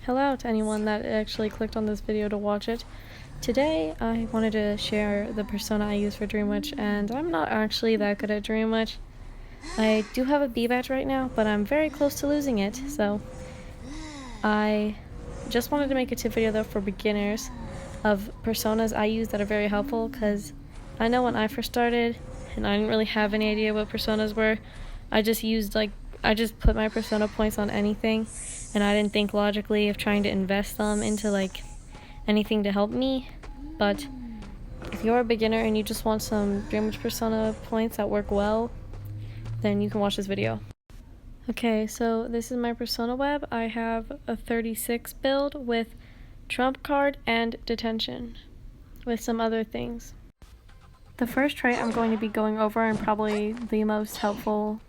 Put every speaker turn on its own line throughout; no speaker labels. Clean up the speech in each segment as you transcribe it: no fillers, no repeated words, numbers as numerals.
Hello to anyone that actually clicked on this video to watch it. Today I wanted to share the persona I use for Dream Witch, and I'm not actually that good at Dream Witch. I do have a B badge right now, but I'm very close to losing it, so I just wanted to make a tip video though for beginners of personas I use that are very helpful, because I know when I first started and I didn't really have any idea what personas were, I just put my persona points on anything, and I didn't think logically of trying to invest them into anything to help me. But if you're a beginner and you just want some Dream Witch persona points that work well, then you can watch this video. Okay, so this is my persona web. I have a 36 build with Trump card and Detention, with some other things. The first trait I'm going to be going over, and probably the most helpful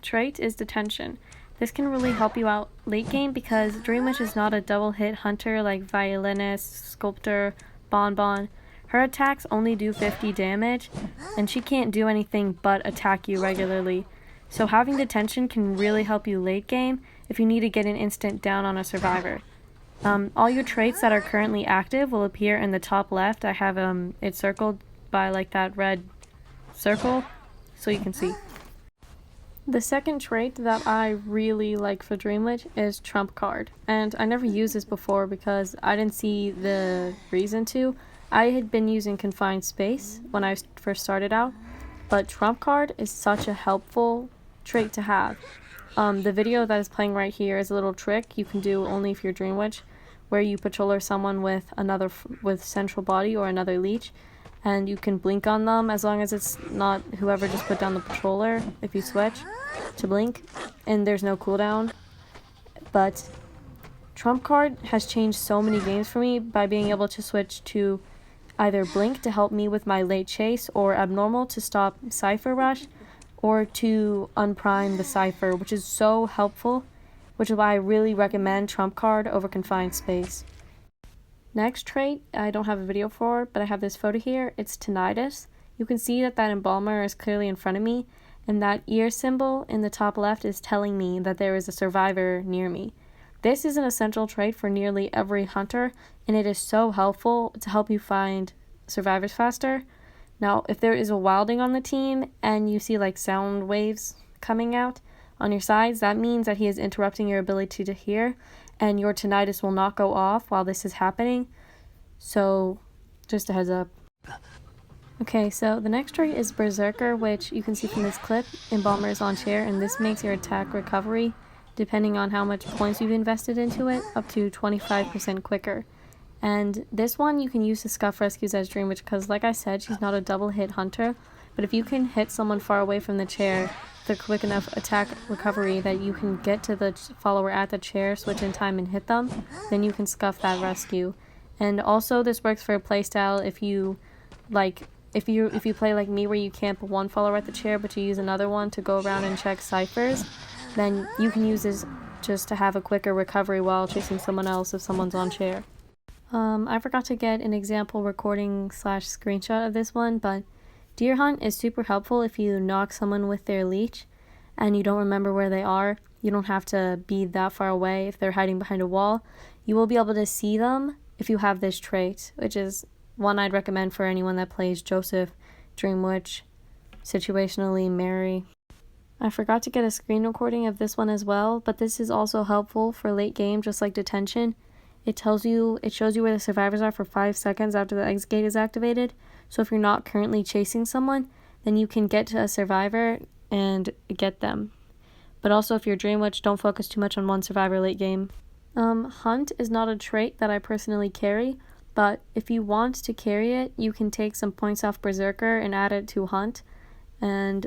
trait, is Detention. This can really help you out late game because Dream Witch is not a double hit hunter like Violinist, Sculptor, Bonbon. Her attacks only do 50 damage, and she can't do anything but attack you regularly. So having Detention can really help you late game if you need to get an instant down on a survivor. All your traits that are currently active will appear in the top left. I have it circled by that red circle so you can see. The second trait that I really like for Dream Witch is Trump card, and I never used this before because I didn't see the reason to. I had been using Confined Space when I first started out, but Trump card is such a helpful trait to have. The video that is playing right here is a little trick you can do only if you're Dream Witch, where you patroller someone with central body or another leech, and you can blink on them as long as it's not whoever just put down the patroller. If you switch to blink, and there's no cooldown. But Trump card has changed so many games for me by being able to switch to either blink to help me with my late chase, or abnormal to stop Cypher Rush, or to unprime the Cypher, which is so helpful, which is why I really recommend Trump card over Confined Space. Next trait, I don't have a video for, but I have this photo here. It's Tinnitus. You can see that embalmer is clearly in front of me, and that ear symbol in the top left is telling me that there is a survivor near me. This is an essential trait for nearly every hunter, and it is so helpful to help you find survivors faster. Now, if there is a wilding on the team and you see sound waves coming out on your sides, that means that he is interrupting your ability to hear, and your tinnitus will not go off while this is happening. So, just a heads up. Okay, so the next trait is Berserker, which you can see from this clip. Embalmer is on chair, and this makes your attack recovery, depending on how much points you've invested into it, up to 25% quicker. And this one you can use to scuff rescues as Dream Witch, because like I said, she's not a double hit hunter, but if you can hit someone far away from the chair, the quick enough attack recovery that you can get to the follower at the chair, switch in time and hit them, then you can scuff that rescue. And also this works for a playstyle if you play like me, where you camp one follower at the chair but you use another one to go around and check ciphers, then you can use this just to have a quicker recovery while chasing someone else if someone's on chair. I forgot to get an example recording / screenshot of this one, but Deer Hunt is super helpful if you knock someone with their leech and you don't remember where they are. You don't have to be that far away. If they're hiding behind a wall, you will be able to see them if you have this trait, which is one I'd recommend for anyone that plays Joseph, Dream Witch, situationally Mary. I forgot to get a screen recording of this one as well, but this is also helpful for late game, just like Detention. It shows you where the survivors are for 5 seconds after the exit gate is activated. So if you're not currently chasing someone, then you can get to a survivor and get them. But also if you're Dream Witch, don't focus too much on one survivor late game. Hunt is not a trait that I personally carry, but if you want to carry it, you can take some points off Berserker and add it to Hunt. And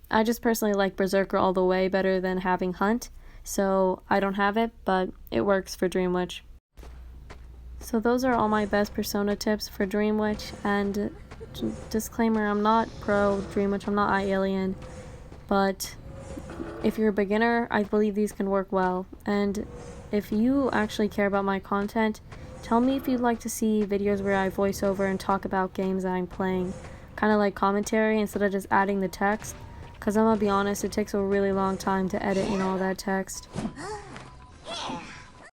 I just personally like Berserker all the way better than having Hunt, so I don't have it, but it works for Dream Witch. So those are all my best persona tips for Dream Witch, and disclaimer, I'm not pro Dream Witch, I'm not iAlien, but if you're a beginner, I believe these can work well. And if you actually care about my content, tell me if you'd like to see videos where I voice over and talk about games that I'm playing, kind of like commentary instead of just adding the text, because I'm gonna be honest, it takes a really long time to edit in all that text.